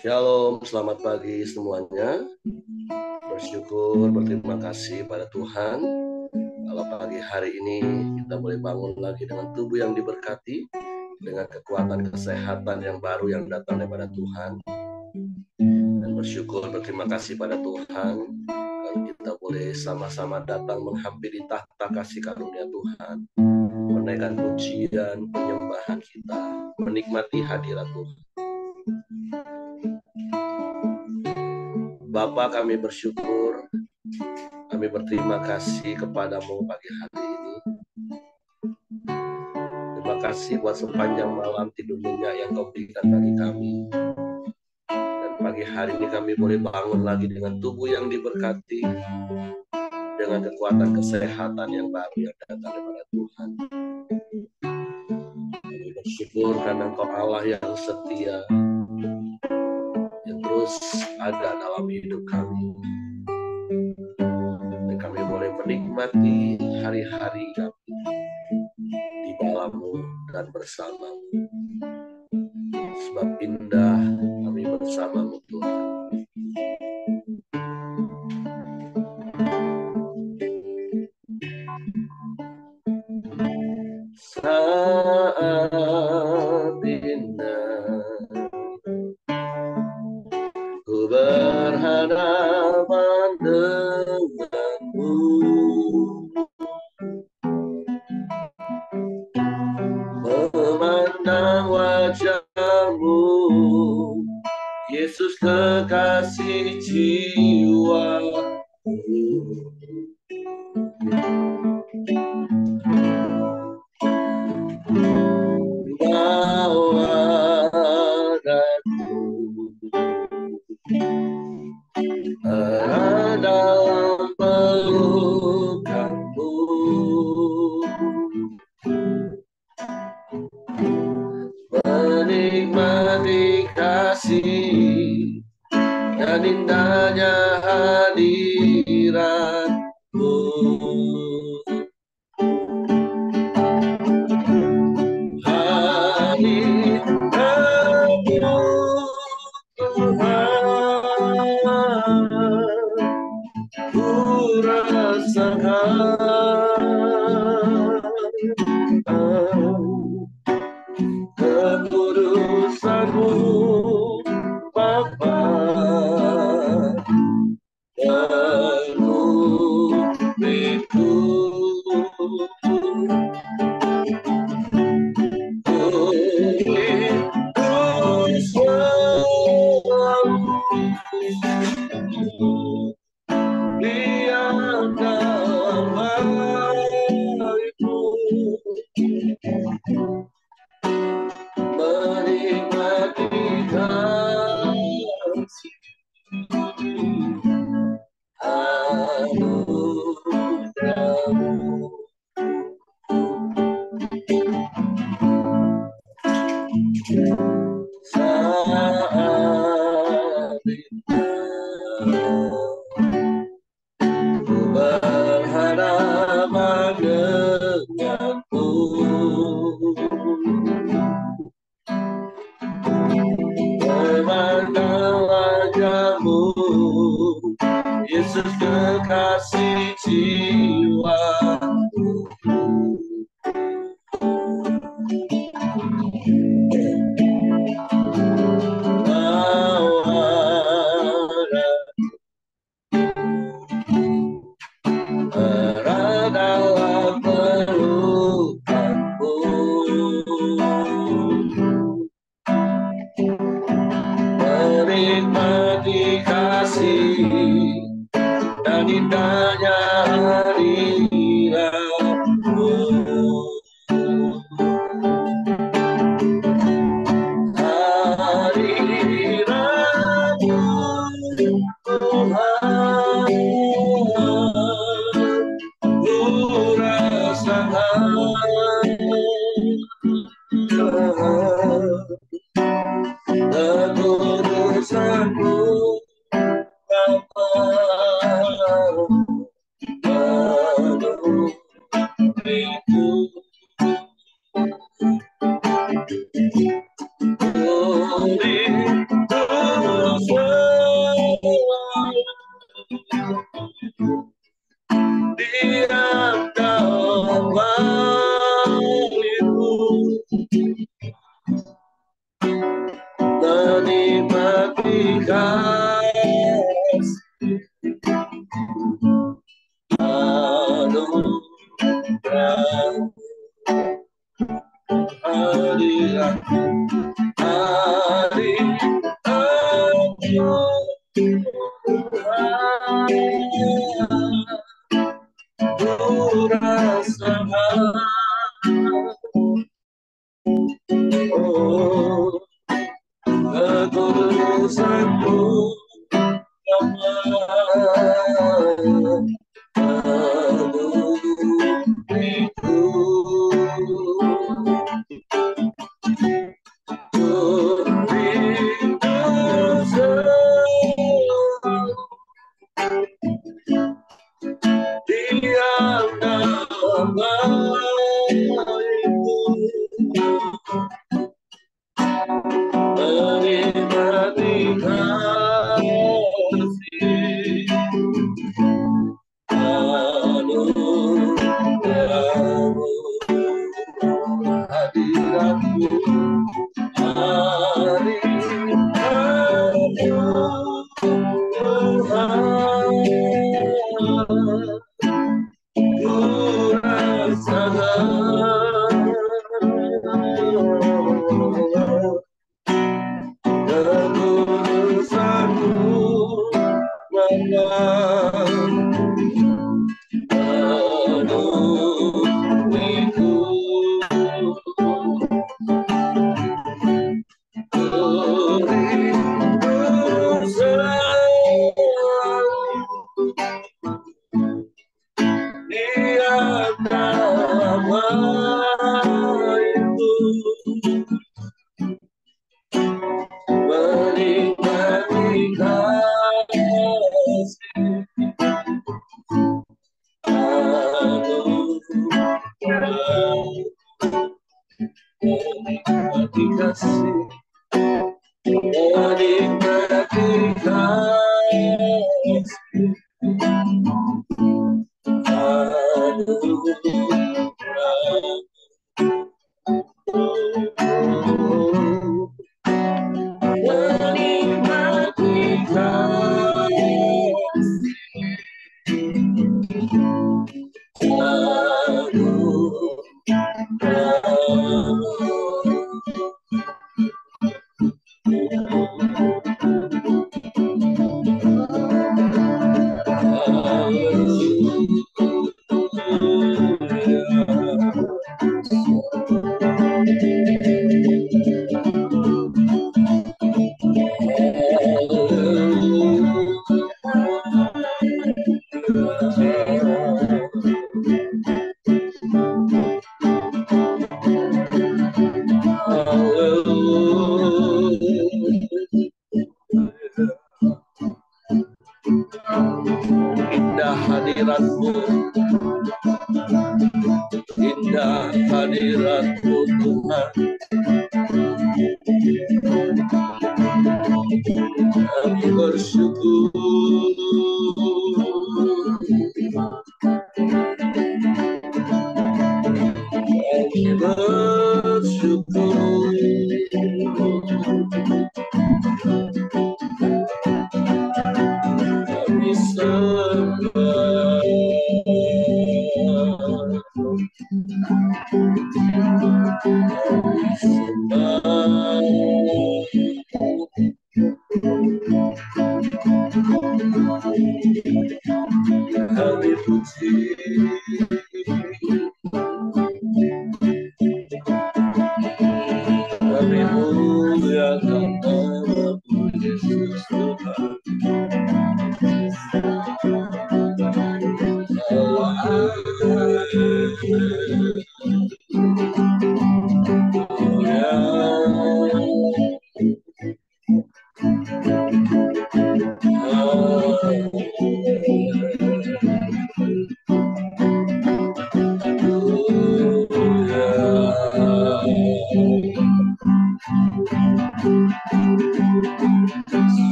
Shalom, selamat pagi semuanya. Bersyukur, berterima kasih pada Tuhan. Kalau pagi hari ini kita boleh bangun lagi dengan tubuh yang diberkati, dengan kekuatan kesehatan yang baru yang datang daripada Tuhan. Dan bersyukur, berterima kasih pada Tuhan kalau kita boleh sama-sama datang menghampiri tahta kasih karunia Tuhan, menaikkan pujian, penyembahan kita, menikmati hadirat Tuhan. Bapa, kami bersyukur, kami berterima kasih kepadamu pagi hari ini. Terima kasih buat sepanjang malam tidur nyenyak yang kau berikan bagi kami. Dan pagi hari ini kami boleh bangun lagi dengan tubuh yang diberkati, dengan kekuatan kesehatan yang baru yang datang daripada Tuhan. Kami bersyukur karena Engkau Allah yang setia, yang terus ada dalam hidup kami. Dan kami boleh menikmati hari-hari kami di dalam-Mu dan bersama-Mu. Sebab indah kami bersama-Mu Tuhan. Saat indah ku berhadapan denganmu, memandang wajahmu, Yesus kekasih jiwaku. Bawa daku dalam pelukanmu, menikmati kasih dan indahnya hadiratmu. Hadiratmu Tuhan, ku rasakan kekudusan-Mu Bapa, hadiratmu hari aku rasakan ketulusanmu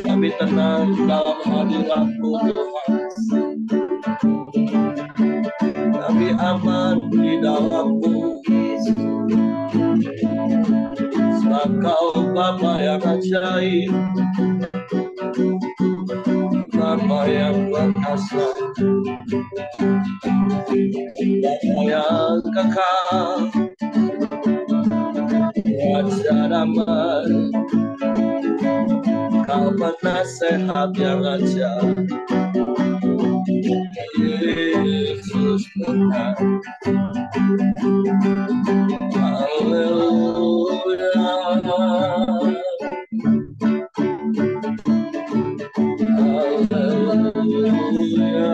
Kami tenang dalam hadirat-Mu Tuhan. Kami aman di dalam-Mu. Sebab Kau Bapa yang ajaib, Bapa yang perkasa, Bapa yang kekal, Raja damai, Kau penasehat yang ajaib, Yesus benar. Haleluya, haleluya, haleluya.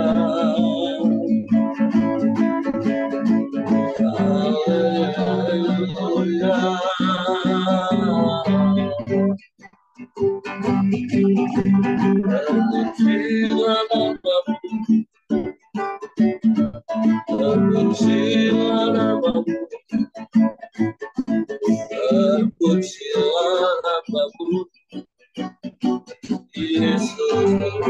Terpujilah nama-Mu, terpujilah nama-Mu, terpujilah nama-Mu, Yesus Tuhan.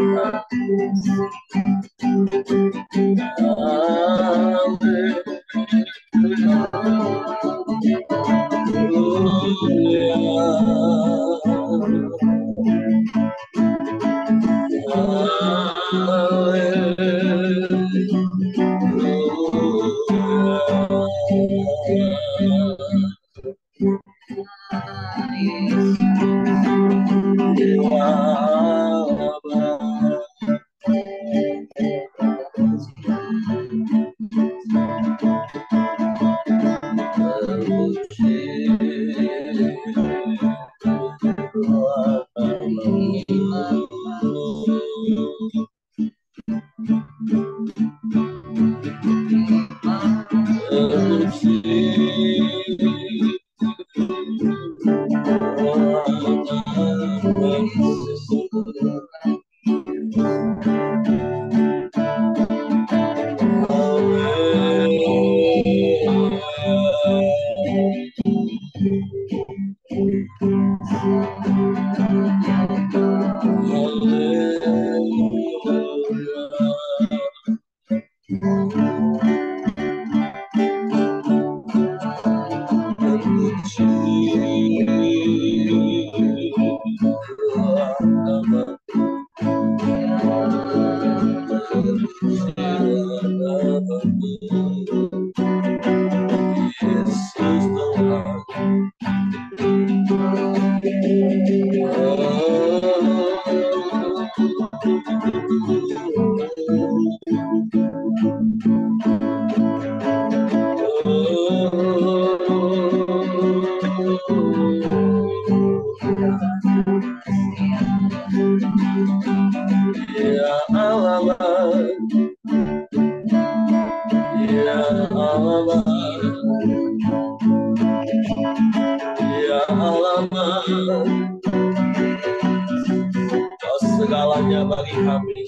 Segalanya bagi kami.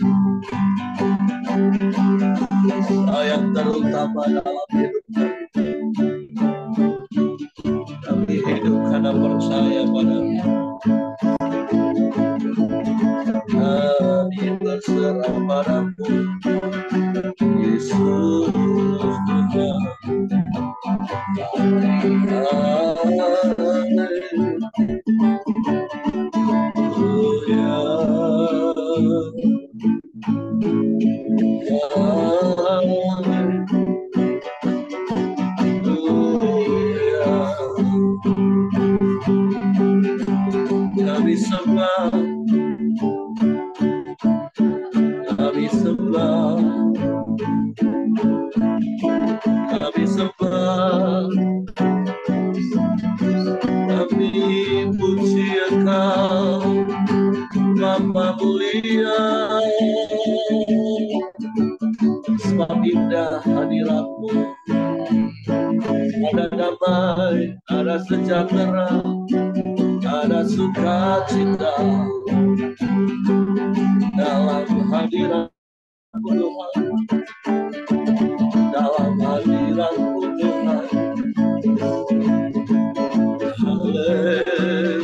yang terutama dalam hidup kami hidup karena percaya padamu. Kami berserah padamu, Yesus Tuhan. Kami sembah, kami sembah, kami sembah, kami puji Engkau, Bapa mulia, sebab indah hadirat-Mu. Ada damai, ada sejahtera, ada sukacita dalam hadirat-Mu Tuhan, dalam hadirat-Mu Tuhan. Haleluya,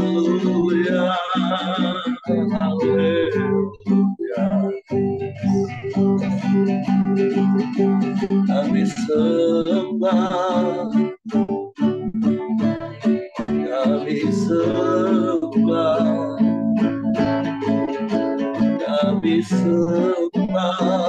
haleluya. Kami sembah, kami sembah, kami sembah.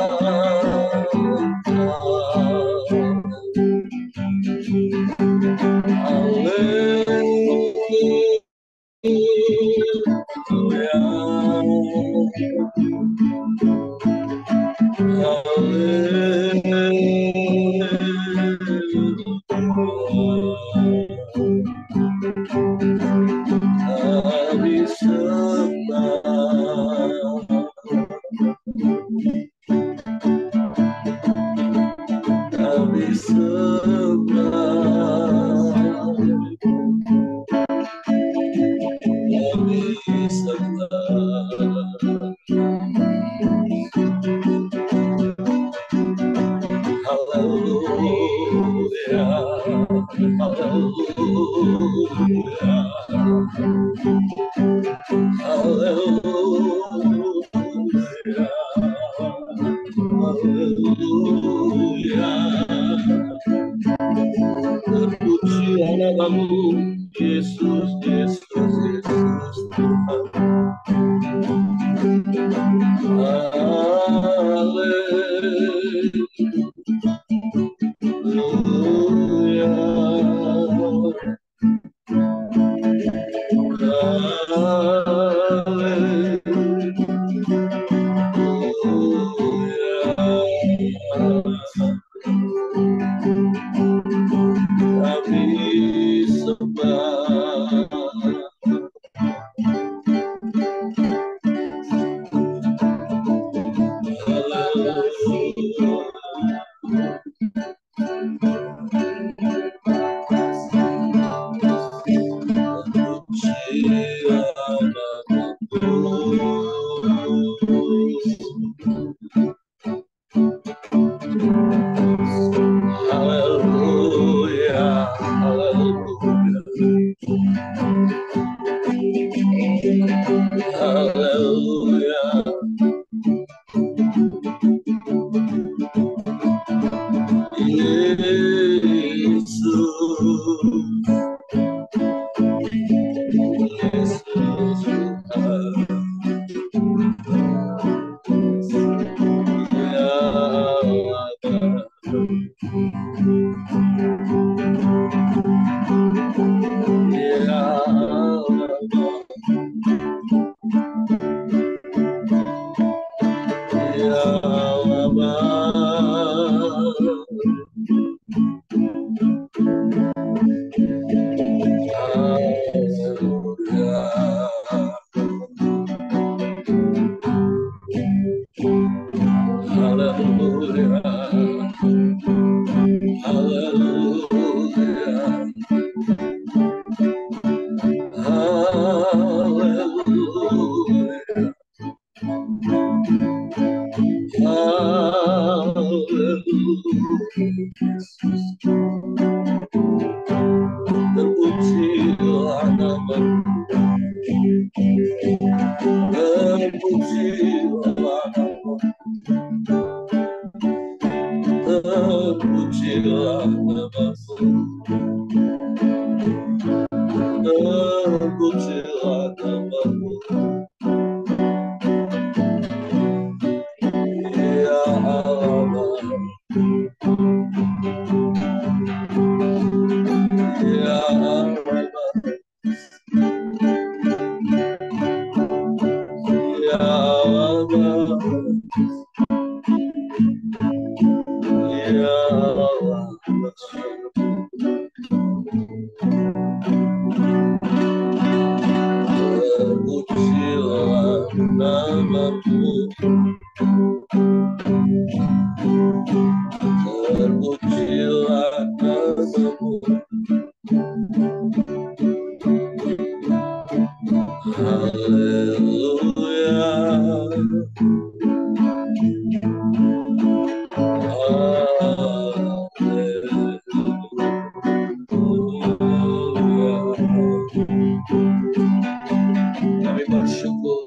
Yesus, Yesus, Yesus Tuhan. Hallelujah. Terpujilah namamu, terpujilah namamu, terpujilah namamu, terpujilah namamu, ya Allah, ya Allah, ya Allah, ya Allah. Terpujilah namamu, terpujilah namamu, haleluya, haleluya. Kami bersyukur,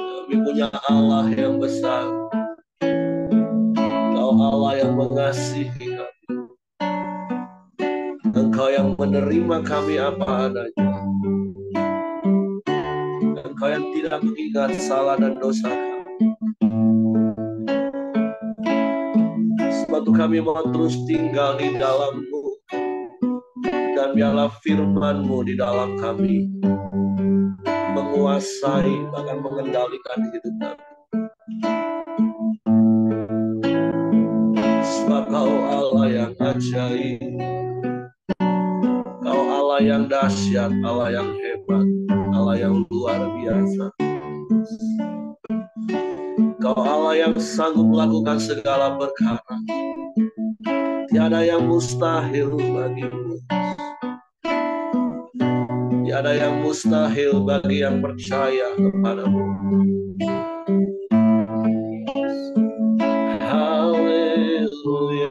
kami punya Allah yang besar. Engkau Allah yang mengasihi kami. Engkau yang menerima kami apa adanya. Engkau yang tidak mengingat salah dan dosa kami. Sebab itu kami mau terus tinggal di dalam-Mu, dan biarlah firman-Mu di dalam kami menguasai, bahkan mengendalikan hidup kami. Sebab Kau Allah yang ajaib, Kau Allah yang dahsyat, Allah yang hebat, Allah yang luar biasa. Kau Allah yang sanggup melakukan segala perkara. Tiada yang mustahil bagimu. Tiada yang mustahil bagi yang percaya kepadamu. Haleluya.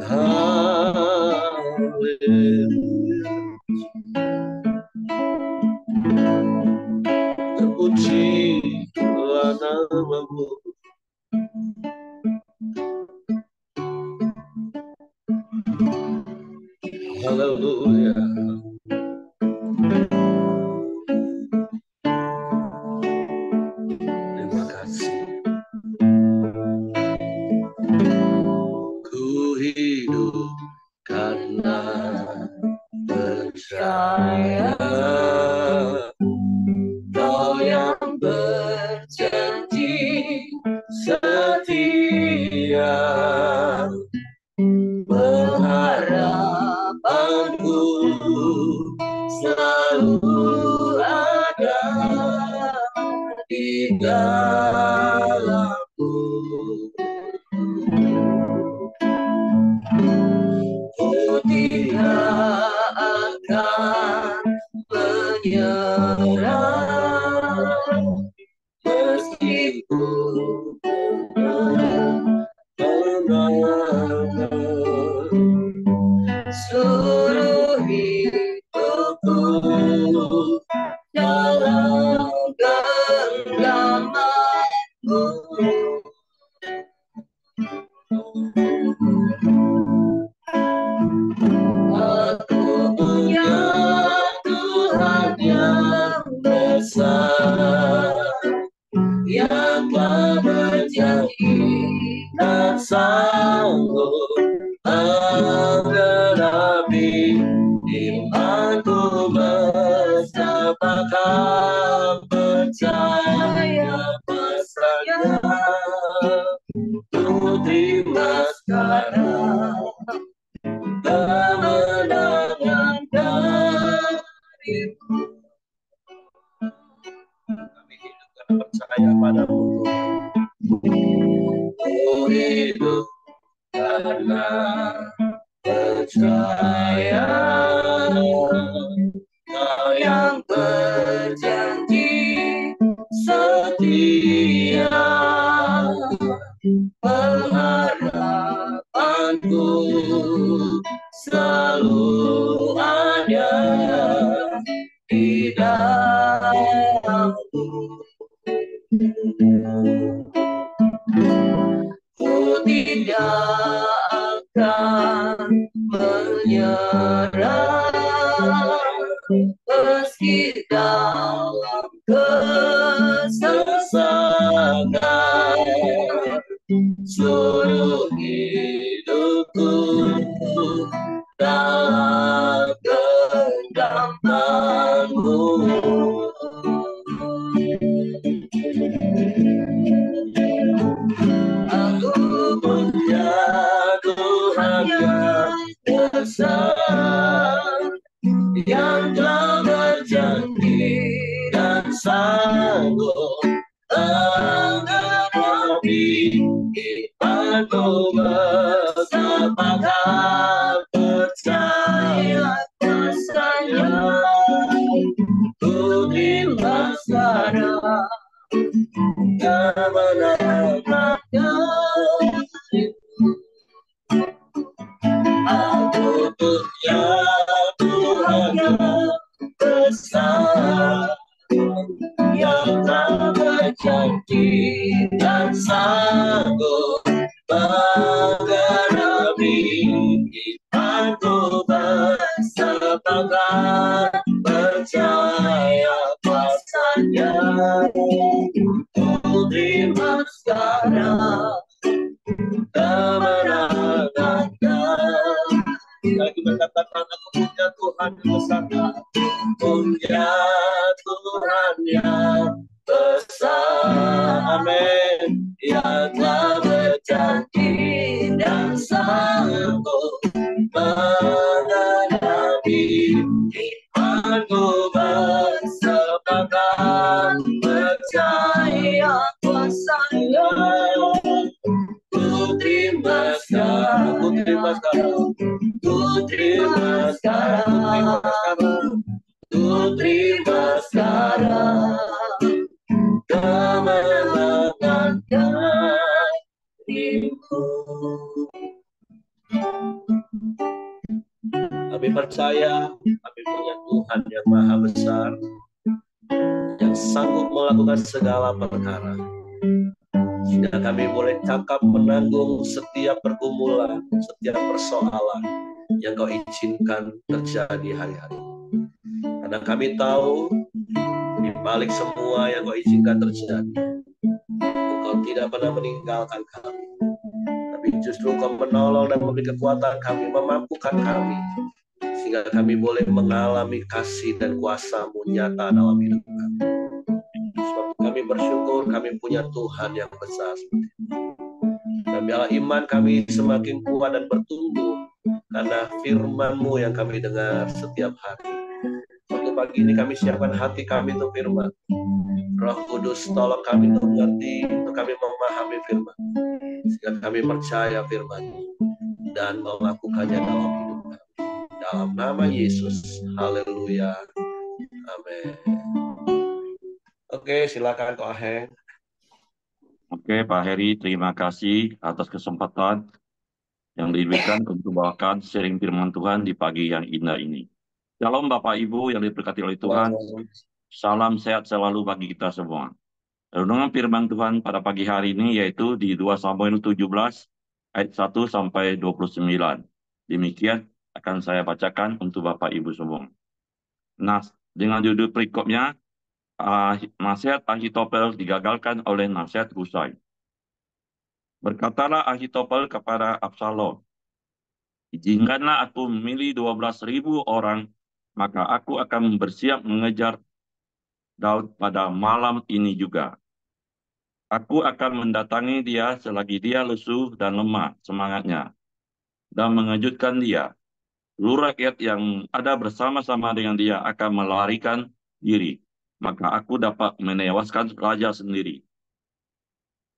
Haleluya. Terpujilah namamu. Haleluya. Terima kasih. Ku hidup karena percaya. Kau yang berjanji setia, pengharapanku selalu ada di dalam-Mu. Ku tidak akan menyerah, meskipun seluruh hidupku dalam genggaman-Mu. Aku punya Tuhan yang besar, yang telah berjanji dan sanggup menggenapi imanku, bersepakat percaya pasalnya. Ku terima sekarang kemenangan darimu. Kami hidup karena percaya padamu. Ku hidup karena percaya. Kau yang berjanji setia, Dia pengharapanku, selalu ada di dalamku. Ku tidak akan menyerah, meski dalam kesesakan, seluruh hidupku dalam genggamanmu. Aku punya Tuhan yang besar, yang telah berjanji dan sanggup menghadapi imanku, bersepakat percaya kuasanya. Ku terima sekarang kemenangannya. Aku punya Tuhan yang besar, yang telah berjanji dan sanggup menghadapi imanku, bersepakat percaya kuasanya. Ku terima sekarang kemenangannya. Lagi berkatakan aku punya Tuhan yang besar, punya Tuhan yang besar, amin, yang telah berjanji dan sanggup menghadapi imanku, bersepakat percaya kuasanya. Ku terima sekarang, ku terima sekarang, ku terima sekarang, ku terima sekarang kemenangan darimu. Kami percaya kami punya Tuhan yang maha besar, yang sanggup melakukan segala perkara, sehingga kami boleh cakap menanggung setiap pergumulan, setiap persoalan yang Kau izinkan terjadi hari-hari. Karena kami tahu di balik semua yang Kau izinkan terjadi, Engkau tidak pernah meninggalkan kami, tapi justru Kau menolong dan memberi kekuatan kami, memampukan kami, sehingga kami boleh mengalami kasih dan kuasa-Mu nyata dalam hidup kami. Sebab kami bersyukur kami punya Tuhan yang besar seperti itu. Dan biarlah iman kami semakin kuat dan bertumbuh karena firman-Mu yang kami dengar setiap hari. Waktu pagi ini kami siapkan hati kami untuk firman. Roh Kudus tolong kami untuk mengerti, untuk kami memahami firman, sehingga kami percaya firman-Mu dan melakukannya dalam hidup kami. Dalam nama Yesus, haleluya, amin. Oke, silakan Ko Aheng. Oke, Pak Heri, terima kasih atas kesempatan yang diberikan untuk bawakan sharing firman Tuhan di pagi yang indah ini. Shalom Bapak Ibu yang diberkati oleh Tuhan. Salam sehat selalu bagi kita semua. Renungan firman Tuhan pada pagi hari ini yaitu di 2 Samuel 17 ayat 1 sampai 29. Demikian akan saya bacakan untuk Bapak Ibu semua. Nah, dengan judul perikopnya, nasihat Ahitofel digagalkan oleh nasihat Husai. Berkatalah Ahitofel kepada Absalom, izinkanlah aku memilih 12.000 orang, maka aku akan bersiap mengejar Daud pada malam ini juga. Aku akan mendatangi dia selagi dia lesu dan lemah semangatnya, dan mengejutkan dia. Seluruh rakyat yang ada bersama-sama dengan dia akan melarikan diri, maka aku dapat menewaskan raja sendiri.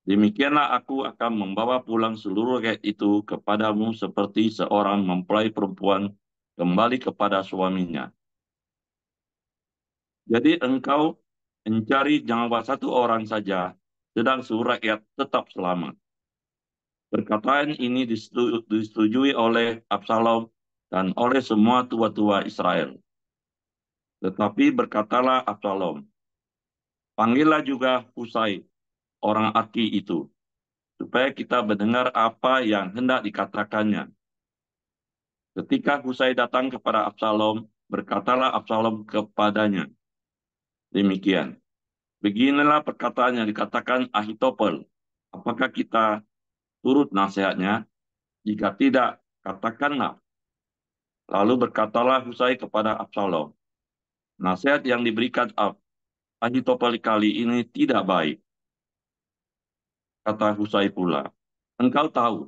Demikianlah aku akan membawa pulang seluruh rakyat itu kepadamu seperti seorang mempelai perempuan kembali kepada suaminya. Jadi engkau mencari nyawa satu orang saja sedang seluruh rakyat tetap selamat. Perkataan ini disetujui oleh Absalom dan oleh semua tua-tua Israel. Tetapi berkatalah Absalom, panggillah juga Husai, orang Arki itu, supaya kita mendengar apa yang hendak dikatakannya. Ketika Husai datang kepada Absalom, berkatalah Absalom kepadanya, demikian, beginilah perkataan yang dikatakan Ahitofel. Apakah kita turut nasihatnya? Jika tidak, katakanlah. Lalu berkatalah Husai kepada Absalom, nasihat yang diberikan Ahitofel kali ini tidak baik. Kata Husai pula, engkau tahu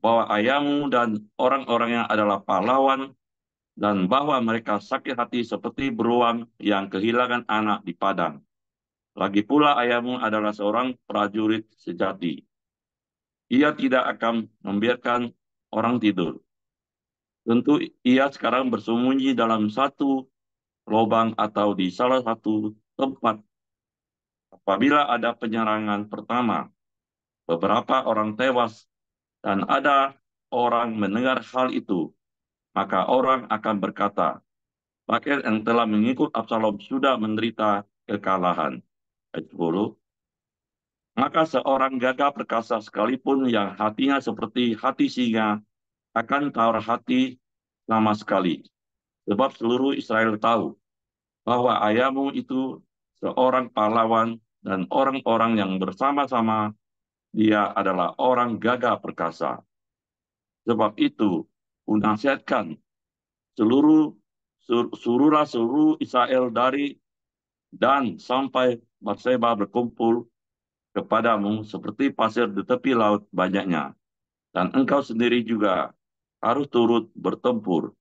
bahwa ayahmu dan orang-orangnya adalah pahlawan dan bahwa mereka sakit hati seperti beruang yang kehilangan anak di padang. Lagi pula ayahmu adalah seorang prajurit sejati. Ia tidak akan membiarkan orang tidur. Tentu ia sekarang bersembunyi dalam satu lubang atau di salah satu tempat. Apabila ada penyerangan pertama, beberapa orang tewas dan ada orang mendengar hal itu, maka orang akan berkata, rakyat yang telah mengikut Absalom sudah menderita kekalahan. Ayat 10. Maka seorang gagah perkasa sekalipun yang hatinya seperti hati singa akan tawar hati sama sekali. Sebab seluruh Israel tahu bahwa ayahmu itu seorang pahlawan dan orang-orang yang bersama-sama dia adalah orang gagah perkasa. Sebab itu, kunasihatkan suruhlah seluruh Israel dari dan sampai Batseba berkumpul kepadamu seperti pasir di tepi laut banyaknya. Dan engkau sendiri juga harus turut bertempur.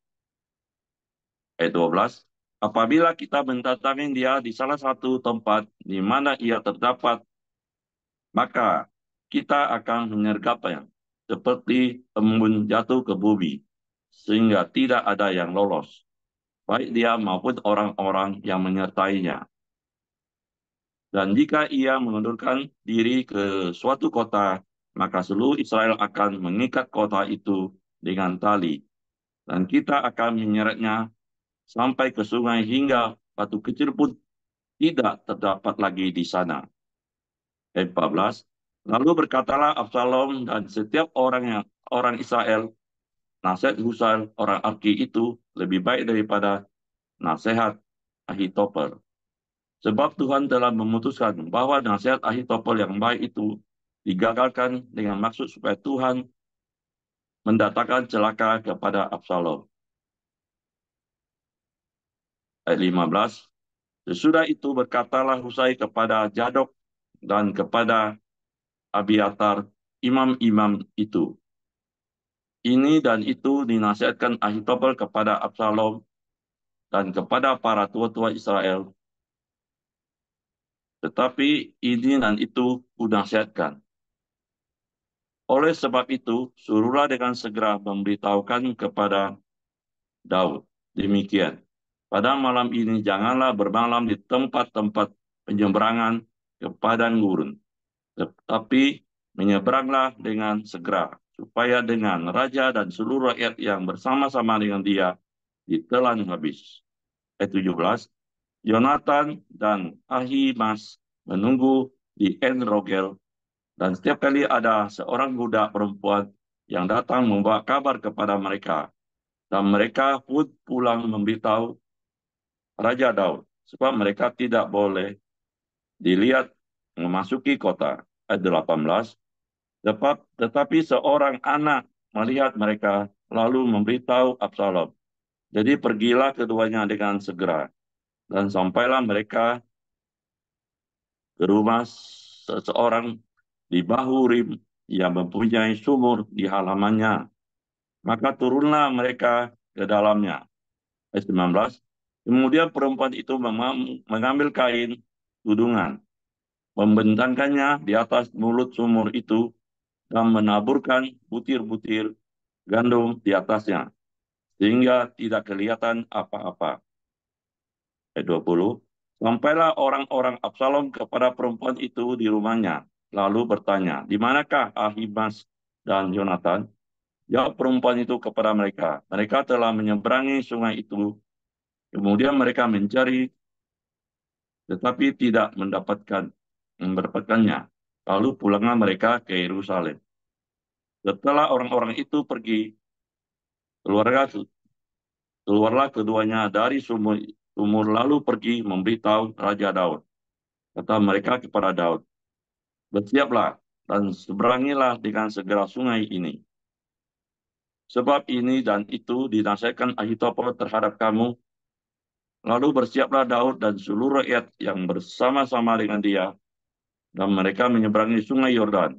Ayat 12. Apabila kita mendatangi dia di salah satu tempat di mana ia terdapat, maka kita akan menyergapnya seperti embun jatuh ke bumi, sehingga tidak ada yang lolos, baik dia maupun orang-orang yang menyertainya. Dan jika ia mengundurkan diri ke suatu kota, maka seluruh Israel akan mengikat kota itu dengan tali. Dan kita akan menyeretnya sampai ke sungai hingga batu kecil pun tidak terdapat lagi di sana. Ayat 14. Lalu berkatalah Absalom dan setiap orang Israel, nasihat Husai orang Arki itu lebih baik daripada nasihat Ahitofel. Sebab Tuhan telah memutuskan bahwa nasihat Ahitofel yang baik itu digagalkan dengan maksud supaya Tuhan mendatangkan celaka kepada Absalom. Ayat 15. Sesudah itu berkatalah Husai kepada Zadok dan kepada Abiatar, imam-imam itu. Ini dan itu dinasihatkan Ahitofel kepada Absalom dan kepada para tua-tua Israel. Tetapi ini dan itu kunasihatkan. Oleh sebab itu, suruhlah dengan segera memberitahukan kepada Daud. Demikian. Pada malam ini janganlah bermalam di tempat-tempat penyeberangan ke padang gurun. Tetapi menyeberanglah dengan segera, supaya dengan raja dan seluruh rakyat yang bersama-sama dengan dia ditelan habis. Ayat 17. Yonatan dan Ahimas menunggu di En-Rogel, dan setiap kali ada seorang budak perempuan yang datang membawa kabar kepada mereka, dan mereka pun pulang memberitahu Raja Daud, sebab mereka tidak boleh dilihat memasuki kota. Ayat 18. Tetapi seorang anak melihat mereka, lalu memberitahu Absalom. Jadi pergilah keduanya dengan segera, dan sampailah mereka ke rumah seseorang di Bahurim yang mempunyai sumur di halamannya. Maka turunlah mereka ke dalamnya. Ayat 19. Kemudian perempuan itu mengambil kain tudungan, membentangkannya di atas mulut sumur itu, dan menaburkan butir-butir gandum di atasnya, sehingga tidak kelihatan apa-apa. Ayat 20. Sampailah orang-orang Absalom kepada perempuan itu di rumahnya, lalu bertanya, "Di manakah Ahimaaz dan Yonatan?" Jawab perempuan itu kepada mereka, "Mereka telah menyeberangi sungai itu." Kemudian mereka mencari, tetapi tidak mendapatkannya. Lalu pulanglah mereka ke Yerusalem. Setelah orang-orang itu pergi, keluarlah keduanya dari sumur lalu pergi memberitahu Raja Daud. Kata mereka kepada Daud, "Bersiaplah dan seberangilah dengan segera sungai ini. Sebab ini dan itu dinasihatkan Ahitofel terhadap kamu." Lalu bersiaplah Daud dan seluruh rakyat yang bersama-sama dengan dia, dan mereka menyeberangi sungai Yordan.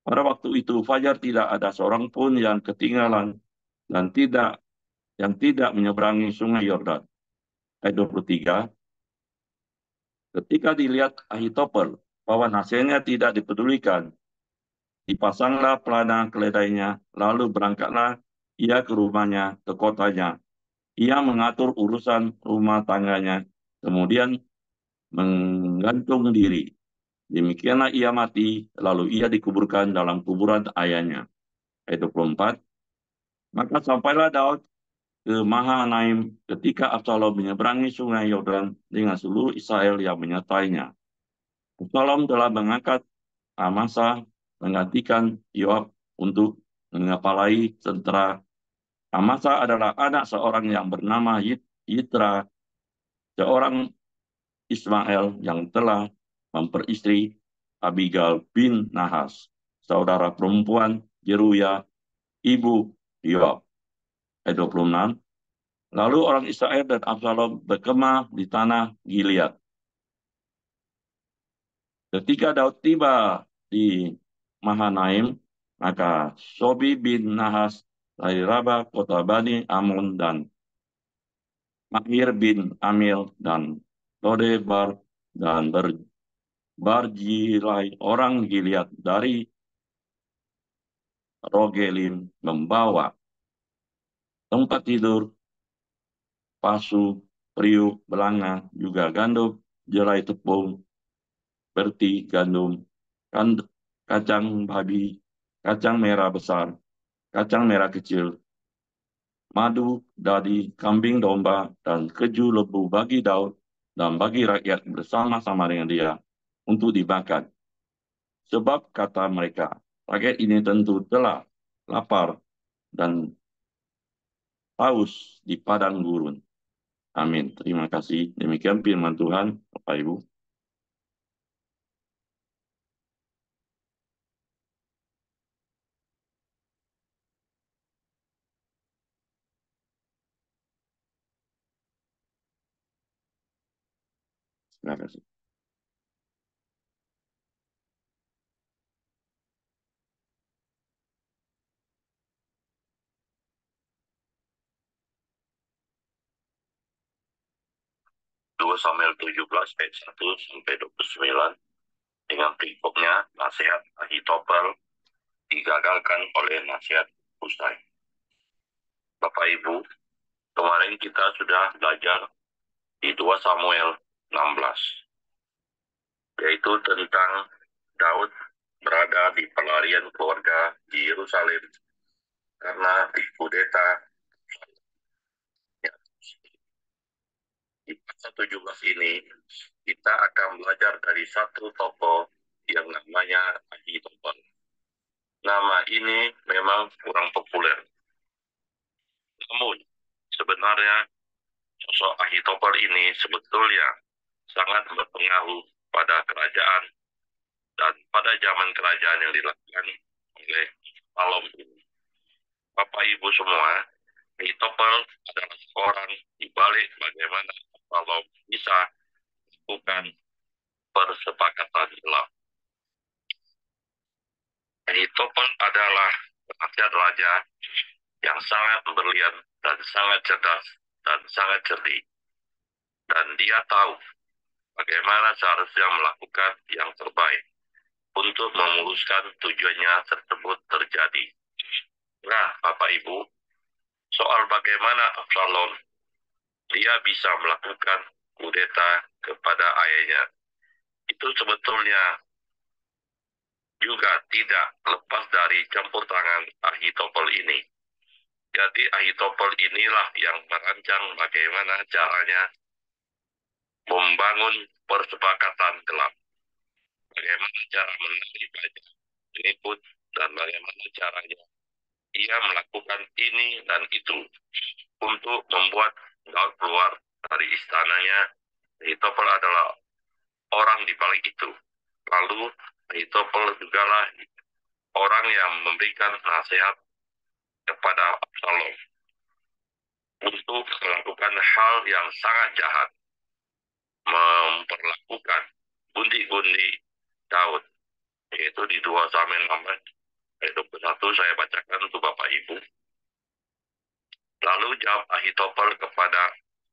Pada waktu itu fajar tidak ada seorang pun yang ketinggalan dan yang tidak menyeberangi sungai Yordan. Ayat 23, ketika dilihat Ahitofel bahwa nasihatnya tidak dipedulikan, dipasanglah pelana keledainya, lalu berangkatlah ia ke rumahnya, ke kotanya. Ia mengatur urusan rumah tangganya, kemudian menggantung diri. Demikianlah ia mati, lalu ia dikuburkan dalam kuburan ayahnya. Ayat 24, maka sampailah Daud ke Mahanaim ketika Absalom menyeberangi sungai Yordan dengan seluruh Israel yang menyertainya. Absalom telah mengangkat Amasa menggantikan Yoab untuk mengepalai tentara. Amasa adalah anak seorang yang bernama Yitra, seorang Ismail yang telah memperistri Abigail bin Nahas, saudara perempuan Jeruya, ibu Yoab. Ayat 26, lalu orang Israel dan Absalom berkemah di tanah Gilead. Ketika Daud tiba di Mahanaim, maka Sobi bin Nahas dari Rabah, kota Bani Amon, dan Mahir bin Amil, dan Lodebar, dan Barjilai orang Gilead dari Rogelim membawa tempat tidur, pasu, periuk, belanga, juga gandum, jelai tepung, berti, gandum, kacang babi, kacang merah besar, kacang merah kecil, madu dari kambing domba, dan keju lembu bagi Daud dan bagi rakyat bersama-sama dengan dia untuk dimakan. Sebab kata mereka, rakyat ini tentu telah lapar dan haus di padang gurun. Amin. Terima kasih. Demikian firman Tuhan, Bapak Ibu. Terima kasih. Dua Samuel 17 ayat 1 sampai 29 dengan berikutnya nasihat Ahitofel digagalkan oleh nasihat Husai. Bapak Ibu, kemarin kita sudah belajar di 2 Samuel 16, yaitu tentang Daud berada di pelarian keluarga di Yerusalem karena dikudeta. Di pasal 17 ini, kita akan belajar dari satu tokoh yang namanya Ahitofel. Nama ini memang kurang populer. Namun, sebenarnya sosok Ahitofel ini sebetulnya sangat berpengaruh pada kerajaan dan pada zaman kerajaan yang dilakukan oleh Absalom ini. Bapak Ibu semua, Ahitofel adalah seorang di balik bagaimana Absalom bisa melakukan persepakatan gelap. Ahitofel adalah penasihat raja yang sangat berlian dan sangat cerdas dan sangat cerdik. Dan dia tahu bagaimana seharusnya melakukan yang terbaik untuk memuluskan tujuannya tersebut terjadi. Nah, Bapak Ibu, soal bagaimana Absalom dia bisa melakukan kudeta kepada ayahnya, itu sebetulnya juga tidak lepas dari campur tangan Ahitofel ini. Jadi Ahitofel inilah yang merancang bagaimana caranya membangun persepakatan gelap. Bagaimana cara menarik banyak pengikut dan bagaimana caranya ia melakukan ini dan itu untuk membuat Daud keluar dari istananya. Ahitofel adalah orang di balik itu. Lalu Ahitofel juga lah orang yang memberikan nasihat kepada Absalom untuk melakukan hal yang sangat jahat, memperlakukan gundi-gundi Daud, yaitu di 2 Samuel 6 ayat 21 saya bacakan untuk Bapak Ibu. Lalu jawab Ahitofel kepada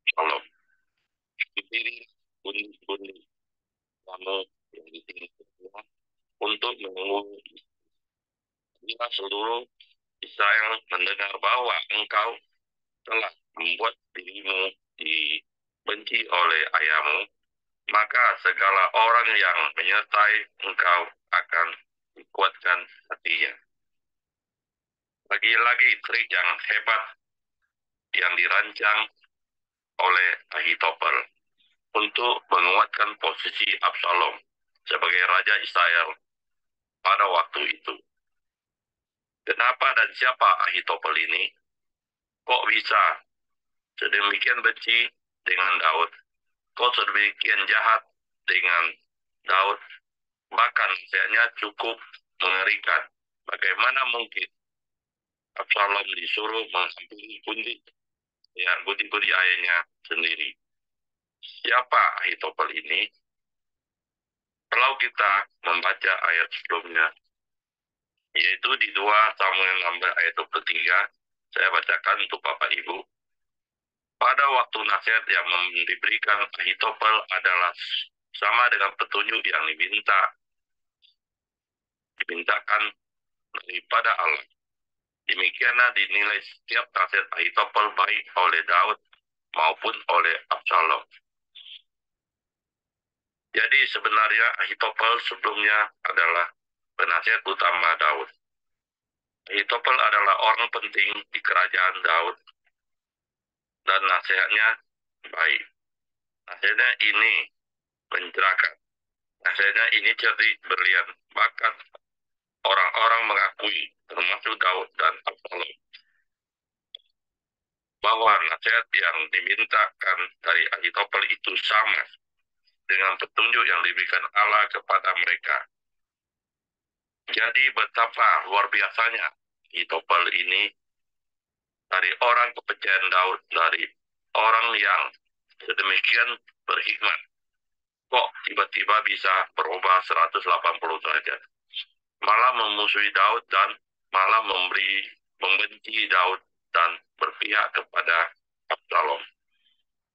Absalom, "Diri gundi-gundi kamu yang ditinggalkan untuk menunggu bila seluruh Israel mendengar bahwa engkau telah membuat dirimu dibenci oleh ayahmu, maka segala orang yang menyertai engkau akan dikuatkan hatinya." Lagi-lagi trik yang hebat yang dirancang oleh Ahitofel untuk menguatkan posisi Absalom sebagai Raja Israel pada waktu itu. Kenapa dan siapa Ahitofel ini? Kok bisa sedemikian benci dengan Daud? Kok sedemikian jahat dengan Daud? Bahkan nasihatnya cukup mengerikan. Bagaimana mungkin Absalom disuruh mengambil gundi ayahnya sendiri? Siapa Ahitofel ini? Kalau kita membaca ayat sebelumnya, yaitu di 2 Samuel 16 ayat 23, saya bacakan untuk Bapak Ibu. Pada waktu nasihat yang diberikan Ahitofel adalah sama dengan petunjuk yang dimintakan daripada Allah. Demikianlah dinilai setiap nasihat Ahitofel baik oleh Daud maupun oleh Absalom. Jadi sebenarnya Ahitofel sebelumnya adalah penasihat utama Daud. Ahitofel adalah orang penting di kerajaan Daud dan nasihatnya baik. Nasihatnya ini mencerahkan. Nasihatnya ini cerdik, berlian, bahkan orang-orang mengakui, termasuk Daud dan Absalom, bahwa nasihat yang dimintakan dari Ahitofel itu sama dengan petunjuk yang diberikan Allah kepada mereka. Jadi betapa luar biasanya Ahitofel ini dari orang kepercayaan Daud, dari orang yang sedemikian berhikmat, kok tiba-tiba bisa berubah 180 derajat. Malah memusuhi Daud dan malah membenci Daud dan berpihak kepada Absalom.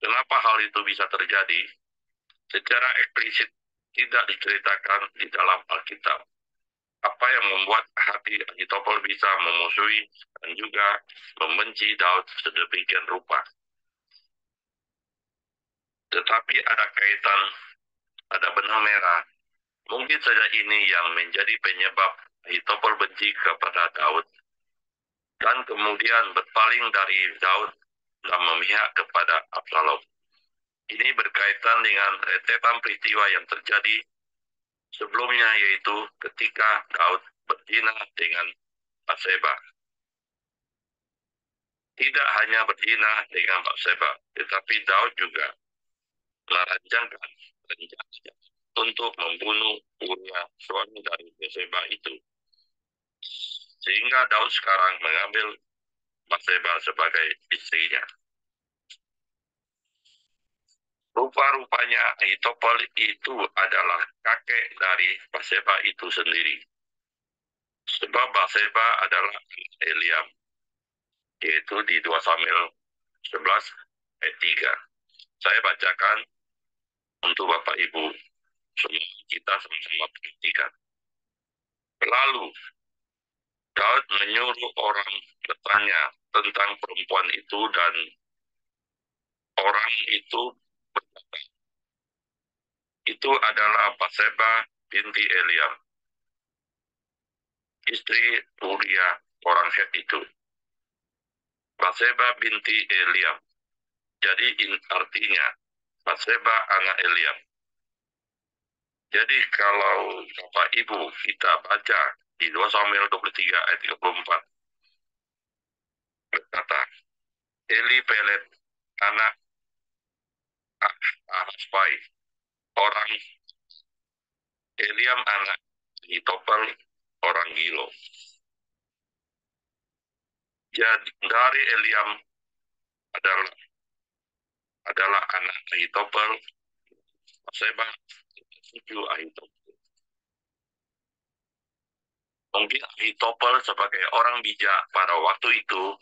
Kenapa hal itu bisa terjadi? Secara eksplisit tidak diceritakan di dalam Alkitab. Apa yang membuat hati Ahitofel bisa memusuhi dan juga membenci Daud sedemikian rupa. Tetapi ada kaitan, ada benang merah. Mungkin saja ini yang menjadi penyebab Ahitofel benci kepada Daud dan kemudian berpaling dari Daud dan memihak kepada Absalom. Ini berkaitan dengan rentetan peristiwa yang terjadi sebelumnya, yaitu ketika Daud berzina dengan Batseba. Tidak hanya berzina dengan Batseba, tetapi Daud juga merancangkan rencana untuk membunuh Uria, suami dari Batseba itu. Sehingga Daud sekarang mengambil Batseba sebagai istrinya. Rupa-rupanya Ahitofel itu adalah kakek dari Batseba itu sendiri. Sebab Batseba adalah Eliam, yaitu di 2 Samuel 11 ayat 3. Saya bacakan untuk Bapak Ibu, semua kita sama-sama perhatikan. Lalu Daud menyuruh orang bertanya tentang perempuan itu dan orang itu berkata, "Itu adalah Batseba binti Eliam." istri Uria orang Het itu, Batseba binti Eliam. Jadi artinya Batseba anak Eliam. Jadi kalau Bapak Ibu kita baca di 2 Samuel 23 ayat 34, berkata, Eli Pelet anak Ahasbai, orang Eliam anak Ahitofel, orang Gilo. Jadi dari Eliam adalah anak Ahitofel, Batseba cucu Ahitofel. Mungkin Ahitofel sebagai orang bijak pada waktu itu,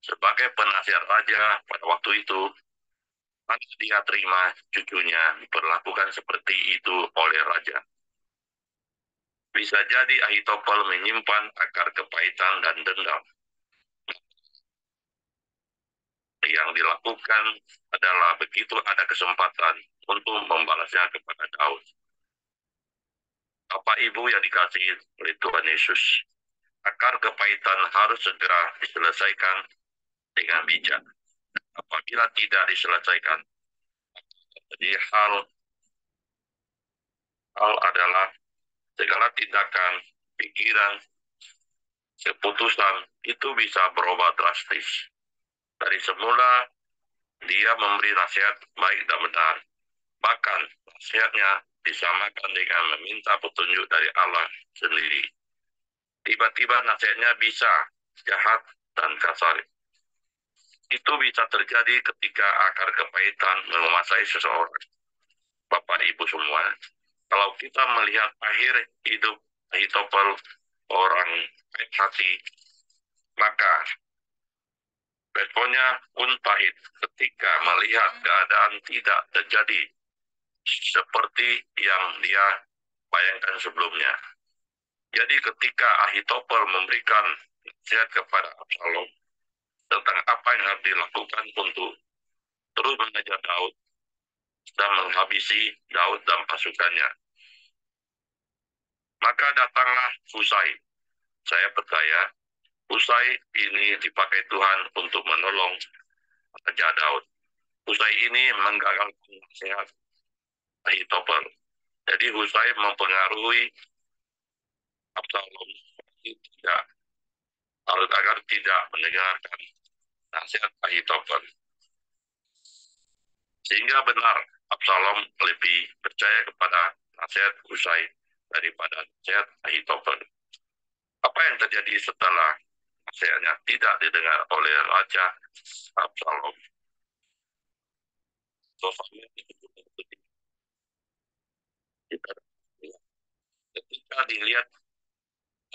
sebagai penasihat raja pada waktu itu, maka dia terima cucunya diperlakukan seperti itu oleh raja. Bisa jadi Ahitofel menyimpan akar kepahitan dan dendam. Yang dilakukan adalah begitu ada kesempatan untuk membalasnya kepada Daud. Bapak Ibu yang dikasihi oleh Tuhan Yesus, akar kepahitan harus segera diselesaikan dengan bijak. Apabila tidak diselesaikan, jadi hal adalah segala tindakan, pikiran, keputusan itu bisa berubah drastis. Dari semula dia memberi nasihat baik dan benar, bahkan nasihatnya disamakan dengan meminta petunjuk dari Allah sendiri. Tiba-tiba nasihatnya bisa jahat dan kasar. Itu bisa terjadi ketika akar kepahitan menguasai seseorang. Bapak Ibu semua, kalau kita melihat akhir hidup Ahitofel orang baik hati, maka responnya pun pahit ketika melihat keadaan tidak terjadi seperti yang dia bayangkan sebelumnya. Jadi ketika Ahitofel memberikan nasihat kepada Absalom tentang apa yang harus dilakukan untuk terus mengejar Daud dan menghabisi Daud dan pasukannya, maka datanglah Husai. Saya percaya Husai ini dipakai Tuhan untuk menolong Raja Daud. Husai ini menggagalkan nasihat Ahitofel. Jadi Husai mempengaruhi Absalom agar tidak mendengarkan nasihat Ahitofel. Sehingga benar Absalom lebih percaya kepada nasihat Husai daripada nasihat Ahitofel. Apa yang terjadi setelah nasihatnya tidak didengar oleh Raja Absalom? Ketika dilihat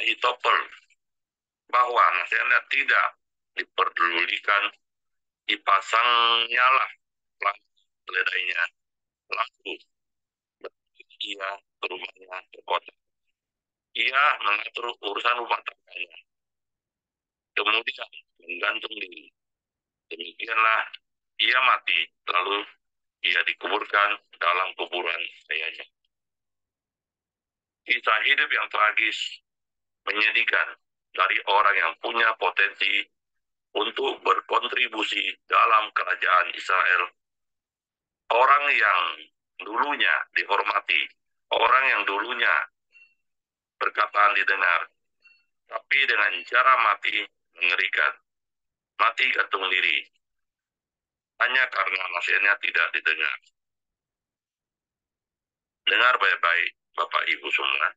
Ahitofel bahwa nasihatnya tidak diperdulikan, dipasangnya lah keledainya, lalu ia ke rumahnya ke kota. Ia mengatur urusan rumah tangganya, kemudian menggantung diri. Demikianlah ia mati, lalu ia dikuburkan dalam kuburan ayahnya. Kisah hidup yang tragis, menyedihkan dari orang yang punya potensi untuk berkontribusi dalam kerajaan Israel. Orang yang dulunya dihormati, orang yang dulunya perkataan didengar, tapi dengan cara mati mengerikan, mati gantung diri, hanya karena nasihatnya tidak didengar. Dengar baik-baik, Bapak Ibu semua.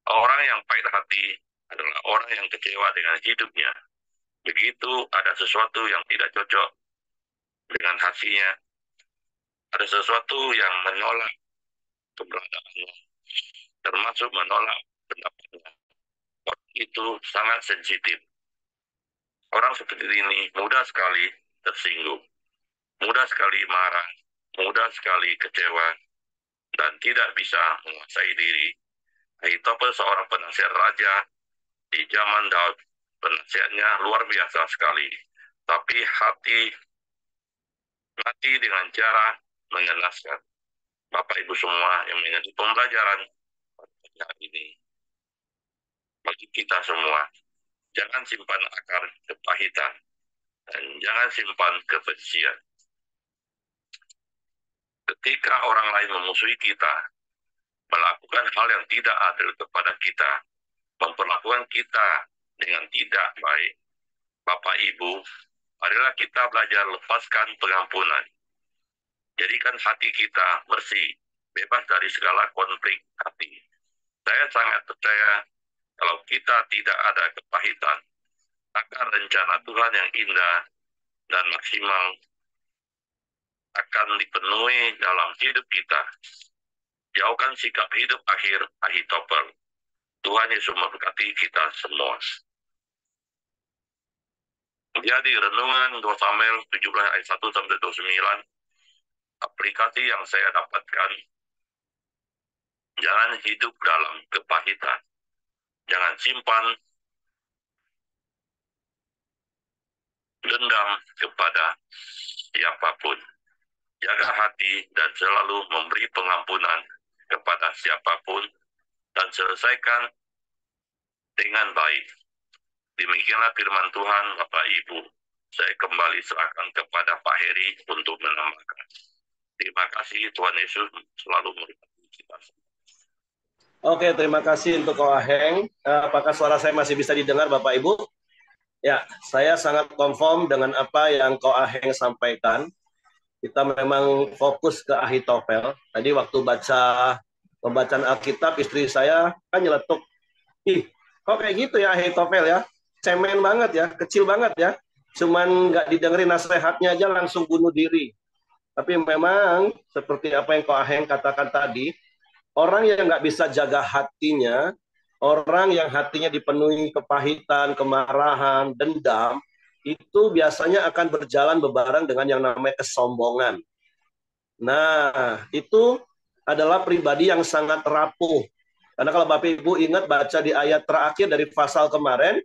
Orang yang pahit hati adalah orang yang kecewa dengan hidupnya. Begitu ada sesuatu yang tidak cocok dengan hatinya, ada sesuatu yang menolak keberadaannya, termasuk menolak pendapatnya. Orang itu sangat sensitif. Orang seperti ini mudah sekali tersinggung, mudah sekali marah, mudah sekali kecewa, dan tidak bisa menguasai diri. Ahitofel seorang penasihat raja di zaman Daud, penasihatnya luar biasa sekali. Tapi mati dengan cara mengenaskan. Bapak Ibu semua yang menjadi pembelajaran hari ini, bagi kita semua. Jangan simpan akar kepahitan dan jangan simpan kebencian. Ketika orang lain memusuhi kita, melakukan hal yang tidak adil kepada kita, memperlakukan kita dengan tidak baik, Bapak Ibu, marilah kita belajar lepaskan pengampunan. Jadikan hati kita bersih, bebas dari segala konflik hati. Saya sangat percaya kalau kita tidak ada kepahitan, maka rencana Tuhan yang indah dan maksimal akan dipenuhi dalam hidup kita. Jauhkan sikap hidup akhir Ahitofel. Tuhan Yesus memberkati kita semua. Jadi renungan 2 Samuel 17 ayat 1 sampai 29, aplikasi yang saya dapatkan, jangan hidup dalam kepahitan. Jangan simpan dendam kepada siapapun. Jaga hati dan selalu memberi pengampunan kepada siapapun dan selesaikan dengan baik. Demikianlah firman Tuhan, Bapak Ibu. Saya kembali serahkan kepada Pak Heri untuk menambahkan. Terima kasih, Tuhan Yesus selalu memberkati kita. Oke, terima kasih untuk Ko Aheng. Apakah suara saya masih bisa didengar, Bapak Ibu? Ya, saya sangat konform dengan apa yang Ko Aheng sampaikan. Kita memang fokus ke Ahitofel. Tadi waktu baca pembacaan Alkitab, istri saya kan nyeletuk, ih, kok kayak gitu ya Ahitofel ya? Cemen banget ya, kecil banget ya. Cuman nggak didengerin nasihatnya aja langsung bunuh diri. Tapi memang seperti apa yang Ko Aheng katakan tadi, orang yang nggak bisa jaga hatinya, orang yang hatinya dipenuhi kepahitan, kemarahan, dendam, itu biasanya akan berjalan bebareng dengan yang namanya kesombongan. Nah, itu adalah pribadi yang sangat rapuh. Karena kalau Bapak Ibu ingat baca di ayat terakhir dari pasal kemarin,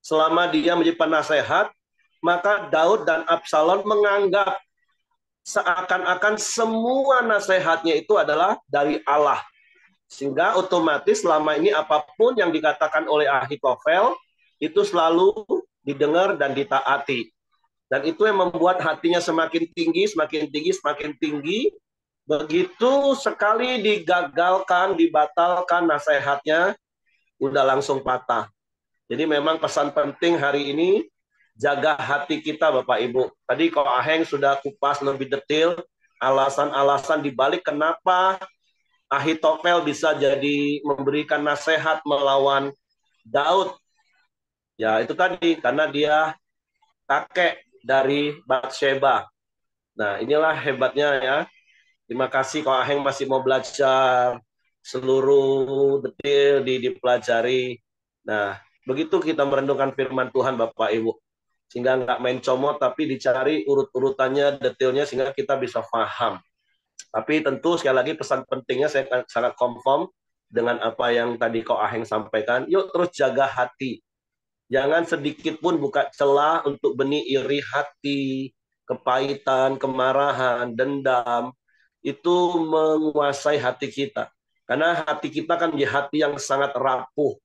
selama dia menjadi penasehat, maka Daud dan Absalom menganggap seakan-akan semua nasihatnya itu adalah dari Allah. Sehingga otomatis selama ini apapun yang dikatakan oleh Ahitofel, itu selalu didengar dan ditaati. Dan itu yang membuat hatinya semakin tinggi, semakin tinggi, semakin tinggi. Begitu sekali digagalkan, dibatalkan nasihatnya, udah langsung patah. Jadi memang pesan penting hari ini, jaga hati kita Bapak Ibu. Tadi Ko Aheng sudah kupas lebih detail, alasan-alasan dibalik kenapa Ahitofel bisa jadi memberikan nasihat melawan Daud. Ya itu tadi, karena dia kakek dari Batsheba. Nah inilah hebatnya ya. Terima kasih Ko Aheng masih mau belajar seluruh detail dipelajari. Nah begitu kita merenungkan firman Tuhan Bapak Ibu. Sehingga nggak main comot tapi dicari urut-urutannya, detailnya sehingga kita bisa paham. Tapi tentu sekali lagi pesan pentingnya saya sangat konform dengan apa yang tadi Ko Aheng sampaikan. Yuk terus jaga hati. Jangan sedikit pun buka celah untuk benih iri hati, kepahitan, kemarahan, dendam. Itu menguasai hati kita. Karena hati kita kan di hati yang sangat rapuh.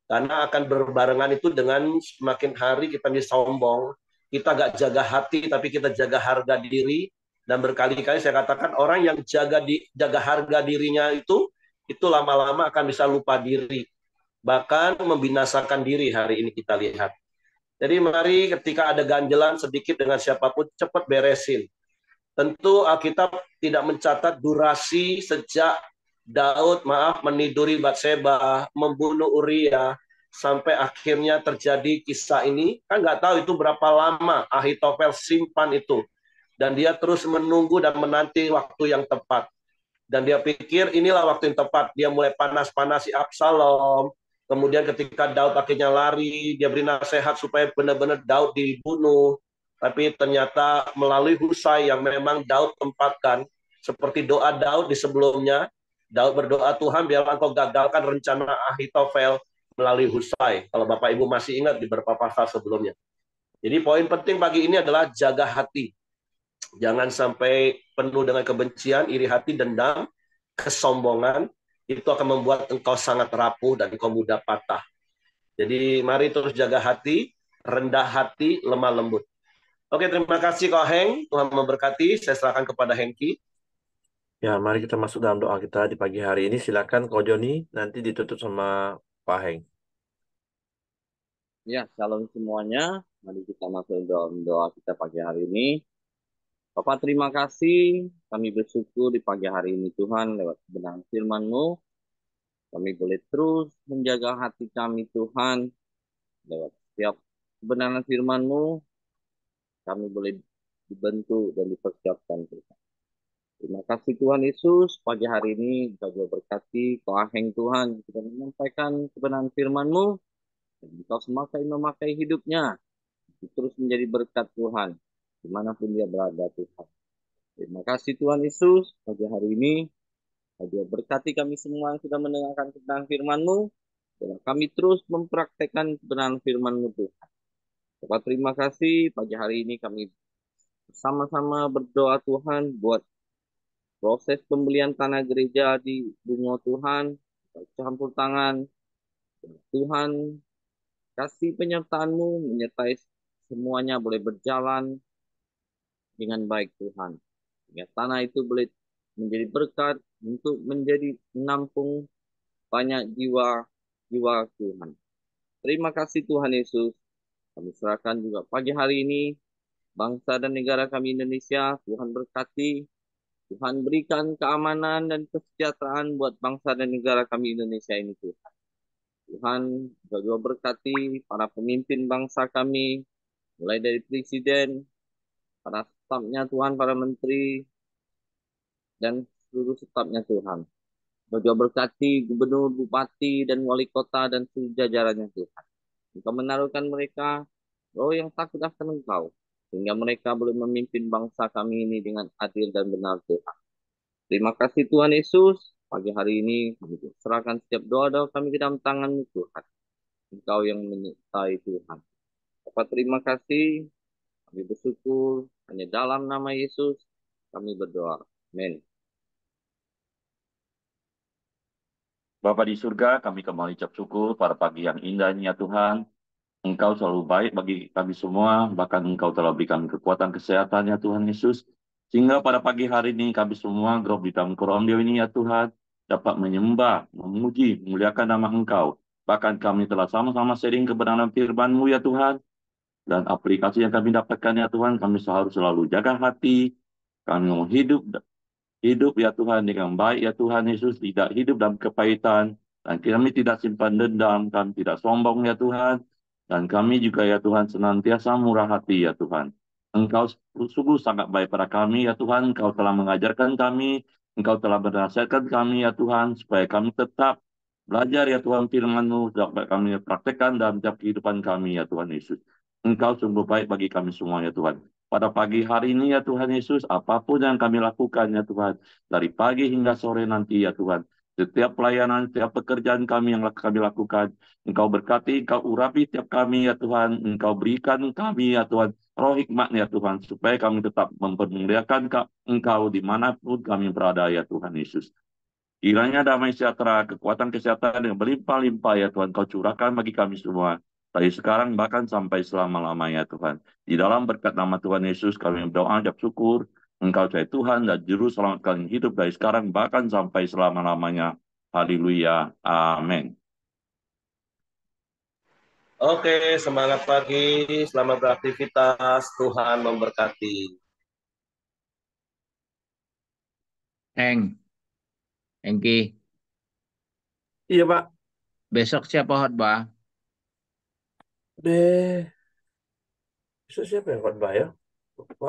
Karena akan berbarengan itu dengan semakin hari kita bisa sombong. Kita gak jaga hati, tapi kita jaga harga diri. Dan berkali-kali saya katakan orang yang jaga harga dirinya itu lama-lama akan bisa lupa diri. Bahkan membinasakan diri hari ini kita lihat. Jadi mari ketika ada ganjelan sedikit dengan siapapun, cepat beresin. Tentu Alkitab tidak mencatat durasi sejak Daud meniduri Batsheba, membunuh Uria, sampai akhirnya terjadi kisah ini. Kan nggak tahu itu berapa lama Ahitofel simpan itu. Dan dia terus menunggu dan menanti waktu yang tepat. Dan dia pikir inilah waktu yang tepat. Dia mulai panas-panasi Absalom. Kemudian ketika Daud akhirnya lari, dia beri nasihat supaya benar-benar Daud dibunuh. Tapi ternyata melalui Husai yang memang Daud tempatkan, seperti doa Daud di sebelumnya, Daud berdoa, Tuhan biarlah engkau gagalkan rencana Ahitofel melalui Husai. Kalau Bapak Ibu masih ingat di beberapa pasal sebelumnya. Jadi poin penting pagi ini adalah jaga hati. Jangan sampai penuh dengan kebencian, iri hati, dendam, kesombongan. Itu akan membuat engkau sangat rapuh dan engkau mudah patah. Jadi mari terus jaga hati, rendah hati, lemah lembut. Oke, terima kasih Kak Heng. Tuhan memberkati. Saya serahkan kepada Hengki. Ya, mari kita masuk dalam doa kita di pagi hari ini. Silakan Ko Joni, nanti ditutup sama Pak Heng. Ya, shalom semuanya. Mari kita masuk dalam doa kita pagi hari ini. Bapak, terima kasih. Kami bersyukur di pagi hari ini Tuhan lewat kebenaran firman-Mu. Kami boleh terus menjaga hati kami Tuhan. Lewat setiap kebenaran firman-Mu, kami boleh dibentuk dan dipersiapkan Tuhan. Terima kasih Tuhan Yesus. Pagi hari ini kita juga berkati Aheng Tuhan. Kita menyampaikan kebenaran firman-Mu. Dan Engkau memakai hidupnya. Terus menjadi berkat Tuhan. Dimanapun dia berada Tuhan. Terima kasih Tuhan Yesus. Pagi hari ini. Dia berkati kami semua yang sudah mendengarkan tentang firman-Mu. Dan kami terus mempraktekkan kebenaran firman-Mu Tuhan. Bapak terima kasih. Pagi hari ini kami bersama-sama berdoa Tuhan buat proses pembelian tanah gereja di Bungo Tuhan. Campur tangan. Tuhan kasih penyertaan-Mu menyertai semuanya boleh berjalan dengan baik Tuhan. Ya, tanah itu boleh menjadi berkat untuk menjadi menampung banyak jiwa-jiwa Tuhan. Terima kasih Tuhan Yesus. Kami serahkan juga pagi hari ini bangsa dan negara kami Indonesia. Tuhan berkati. Tuhan berikan keamanan dan kesejahteraan buat bangsa dan negara kami Indonesia ini Tuhan. Tuhan juga berkati para pemimpin bangsa kami. Mulai dari presiden, para stafnya Tuhan, para menteri, dan seluruh stafnya Tuhan. Juga berkati gubernur, bupati, dan wali kota, dan seluruh jajarannya Tuhan. Engkau menaruhkan mereka roh yang takut akan Engkau. Sehingga mereka boleh memimpin bangsa kami ini dengan adil dan benar Tuhan. Terima kasih Tuhan Yesus. Pagi hari ini kami serahkan setiap doa-doa kami ke dalam tangan-Mu Tuhan. Engkau yang menyertai Tuhan. Bapak terima kasih. Kami bersyukur. Hanya dalam nama Yesus kami berdoa. Amin. Bapa di surga, kami kembali ucap syukur pada pagi yang indah ini ya Tuhan. Engkau selalu baik bagi kami semua, bahkan Engkau telah berikan kekuatan kesehatan ya Tuhan Yesus. Sehingga pada pagi hari ini kami semua grob di dalam Quran ini ya Tuhan, dapat menyembah, memuji, memuliakan nama Engkau. Bahkan kami telah sama-sama sharing kebenaran firman-Mu ya Tuhan. Dan aplikasi yang kami dapatkan ya Tuhan, kami harus selalu jaga hati, kami mau hidup ya Tuhan dengan baik ya Tuhan Yesus, tidak hidup dalam kepahitan, dan kami tidak simpan dendam, kami tidak sombong ya Tuhan, dan kami juga ya Tuhan senantiasa murah hati ya Tuhan. Engkau sungguh sangat baik pada kami ya Tuhan, Engkau telah mengajarkan kami, Engkau telah menasihatkan kami ya Tuhan, supaya kami tetap belajar ya Tuhan firman-Mu, dapat kami praktekkan dalam tiap kehidupan kami ya Tuhan Yesus. Engkau sungguh baik bagi kami semua ya Tuhan. Pada pagi hari ini ya Tuhan Yesus, apapun yang kami lakukan ya Tuhan, dari pagi hingga sore nanti ya Tuhan, setiap pelayanan, setiap pekerjaan kami yang kami lakukan, Engkau berkati, Engkau urapi tiap kami ya Tuhan, Engkau berikan kami ya Tuhan, roh hikmat ya Tuhan, supaya kami tetap mempermuliakan Engkau dimanapun kami berada ya Tuhan Yesus. Kiranya damai sejahtera, kekuatan kesehatan yang berlimpah-limpah ya Tuhan, Kau curahkan bagi kami semua. Dari sekarang bahkan sampai selama-lamanya Tuhan. Di dalam berkat nama Tuhan Yesus kami berdoa dan syukur. Engkau cahaya Tuhan dan juru selamat kami hidup dari sekarang bahkan sampai selama-lamanya. Haleluya. Amin. Oke, semangat pagi. Selamat beraktivitas. Tuhan memberkati. Hengki, Iya, Pak. besok siapa khotbah? Deh. Besok siapa yang khotbah ya?